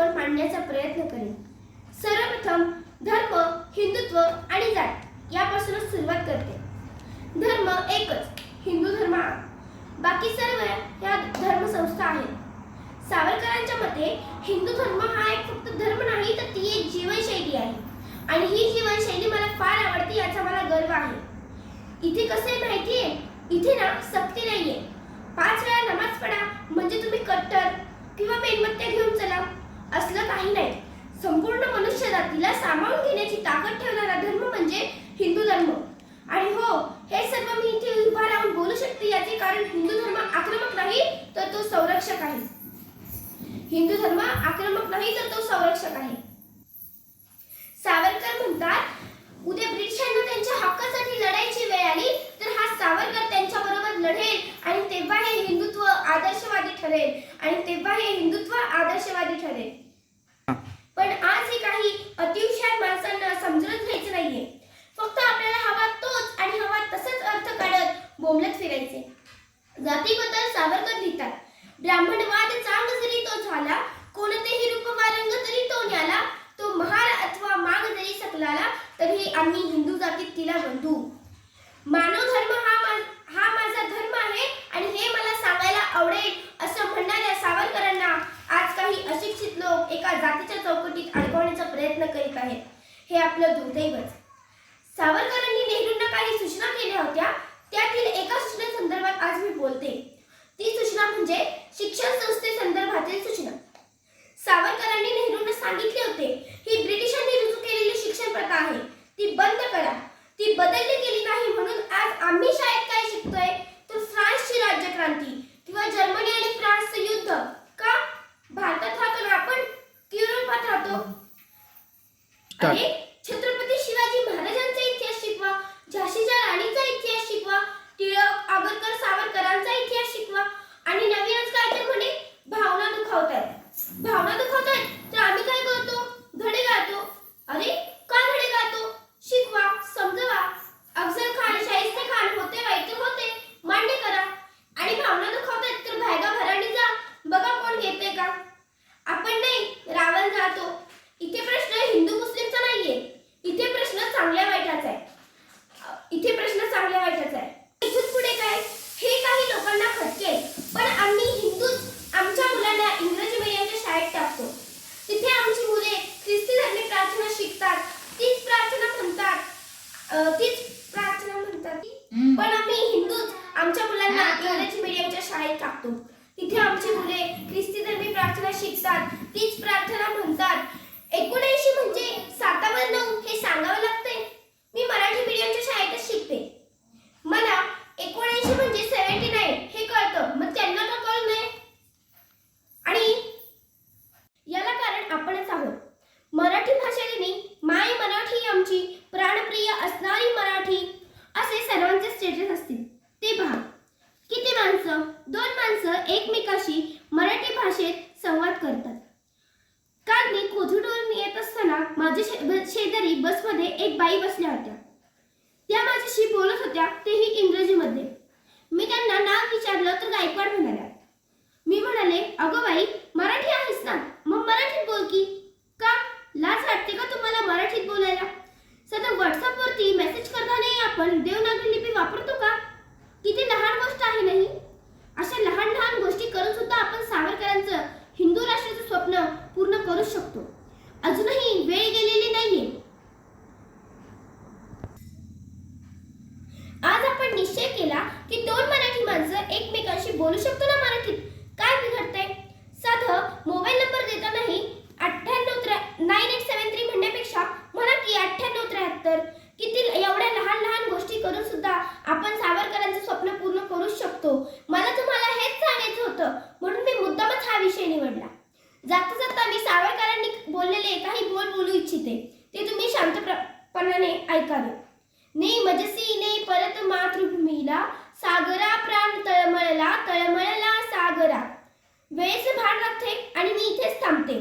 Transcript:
तुमच्यासमोर मांडण्याचा प्रयत्न करेन. सर्वप्रथम धर्म, हिंदुत्व आणि जात यापासूनच सुरुवात करते. धर्म एकच, हिंदू धर्म, बाकी सर्व या धर्मसंस्था आहेत. सावरकरांच्या मते हिंदू धर्म हा एक फक्त धर्म नाही, तर ती एक जीवनशैली आहे आणि ही जीवनशैली मला फार आवडते, याचा मला गर्व आहे. इथे कसे माहितीये, इथे ना सक्ती नाहीये. 5 वेळा नमाज पढा म्हणजे तुम्ही कट्टर किंवा मेणबत्त्या घेऊन चला असलं काही नाही. संपूर्ण मनुष्य जातीला सामावून घेण्याची ताकद ठेवणारा धर्म म्हणजे हिंदू धर्म. आणि हो, हे सर्व मी इथे उभा राहून बोलू शकते याचे कारण हिंदू धर्म आक्रमक नाही, तर तो संरक्षक आहे. हिंदू धर्म आक्रमक नाही, तर तो संरक्षक आहे. सावरकर म्हणतात, उद्या ब्रिटिशांना त्यांच्या हक्कासाठी लढायची वेळ आली तर हा सावरकर त्यांच्या बरोबर लढेल आणि तेव्हा हे हिंदुत्व आदर्शवादी ठरेल पण आज हे काही अतिहुशार माणसांना समजून घ्यायचं नाहीये. फक्त आपल्याला हवा तोच आणि हवा तसंच अर्थ काढत बोंबलत फिरायचे. जातीबद्दल सावरकर लिहितात, ब्राह्मणवाद चांग जरी तो झाला, कोणतेही रूप वा रंग तरी तो न्याला, तो महार अथवा माग जरी सकलाला, तरी आम्ही हिंदू जातीत तिला बंधू. मानव धर्म हा माझा धर्म आहे आणि हे मला सांगायला आवडेल असं म्हणणाऱ्या सावरकरांना आज काही अशिक्षित लोक एका जातीच्या चौकटीत अडकवण्याचा प्रयत्न करीत आहेत. हे आपलं दुर्दैवच. सावरकरांनी नेहरूंना काही सूचना केल्या होत्या, त्यातील एका सूचनेसंदर्भात आज मी बोलते. ती सूचना म्हणजे शिक्षण संस्थेसंदर्भातील सूचना. सावरकरांनी नेहरूंना सांगितले होते, ही ब्रिटिशांनी रुजू केलेली शिक्षण प्रथा आहे, ती बंद करा. ती बदलली गेली नाही म्हणून आज आम्ही शाळेत काय शिकतोय, तर फ्रान्सची राज्यक्रांती किंवा जर्मनी आणि फ्रान्सचं युद्ध. का? भारतात राहतो ना आपण, की युरोपात राहतो? अरे, छत्रपती शिवाजी महाराजांचा इतिहास शिकवा, झाशीच्या राणीचा इतिहास शिकवा, टिळक, आगरकर, सावरकरांचा इतिहास शिकवा आणि नवीनच काय ते म्हणे भावना दुखावतायत तर आम्ही काय करतो, धडे गातो. अरे, का धडे गातो? शिकवा, समजवा. अफजल खान, शाहिस्ते खान होते, वाईट होते, मान्य करा. आणि भावना दुखावतायत तर भायगा भराणी जा, बघा कोण घेते का. आपण नाही, रावण जातो. इथे प्रश्न हिंदू मुस्लिमचा नाहीये, इथे प्रश्न चांगल्या वाईटाचा आहे. इथून पुढे काय, हे काही लोकांना खटके आहे, पण आम्ही हिंदूच आमच्या मुलांना इंग्रजी मीडियमच्या शाळेत टाकतो. तिथे आमची मुले ख्रिस्ती धर्मी प्रार्थना शिकतात, तीच प्रार्थना म्हणतात. पण आम्ही हिंदूच आमच्या मुलांना इंग्रजी मीडियमच्या शाळेत टाकतो. तिथे आमची मुले ख्रिस्ती धर्मी प्रार्थना शिकतात, तीच प्रार्थना म्हणतात. 79 म्हणजे 7/9 हे सांगावं लागतंय. मी मराठी मीडियमच्या शाळेतच शिकते. मला 79 म्हणजे 79 हे कळतं, मग त्यांना का कळत नाही? आणि याला कारण आपणच आहोत. मराठी भाषेने माय मराठी आमची, प्राणप्रिय असणारी मराठी असे सर्वांचे स्टेटस असतील. ते पहा, किती माणसं, 2 माणसं एकमेकाशी मराठी भाषेत संवाद करतात. काल मी कोथरूडवरून येत असताना माझ्या शेजारी बसमध्ये एक बाई बसल्या होत्या. त्या माझ्याशी बोलत होत्या, तेही इंग्रजीमध्ये. मी त्यांना नाव विचारलं तर गायकवाड म्हणाल्या. मी म्हणाले, अगं बाई, मराठी आहेस ना, मग मराठीत बोल की. का? लाज वाटते का तुम्हाला मराठीत बोलायला? साधा व्हॉट्सअपवरती मेसेज करताना आपण देवनागरी लिपी वापरतो का? किती लहान गोष्ट आहे नाही? अशा लहान लहान गोष्टी करून सुद्धा आपण सावरकरांचं हिंदू राष्ट्राचं स्वप्न पूर्ण करू शकतो. अजूनही वेळ गेलेली नाहीये. आज आपण निश्चय केला की 2 मराठी माणसं एकमेकांशी बोलू शकतो ना मराठीत. काय बिघडतंय? साधं मोबाईल नंबर देतानाही 9893 म्हणण्यापेक्षा म्हणा की 9873. किती एवढ्या लहान लहान गोष्टी करून सुद्धा आपण सावरकरांचं स्वप्न पूर्ण करू शकतो. मला तुम्हाला हेच सांगायचं होतं, म्हणून मी मुद्दामच हा विषय निवडला. जाता जाता मी सावरकरांनी बोललेले काही बोलू इच्छिते, ते तुम्ही शांतपणाने ऐकावे. ने मजसी ने परत मातृभूमीला, सागरा प्राण तळमळला सागरा. वेळेचं भान राखते आणि मी इथेच थांबते.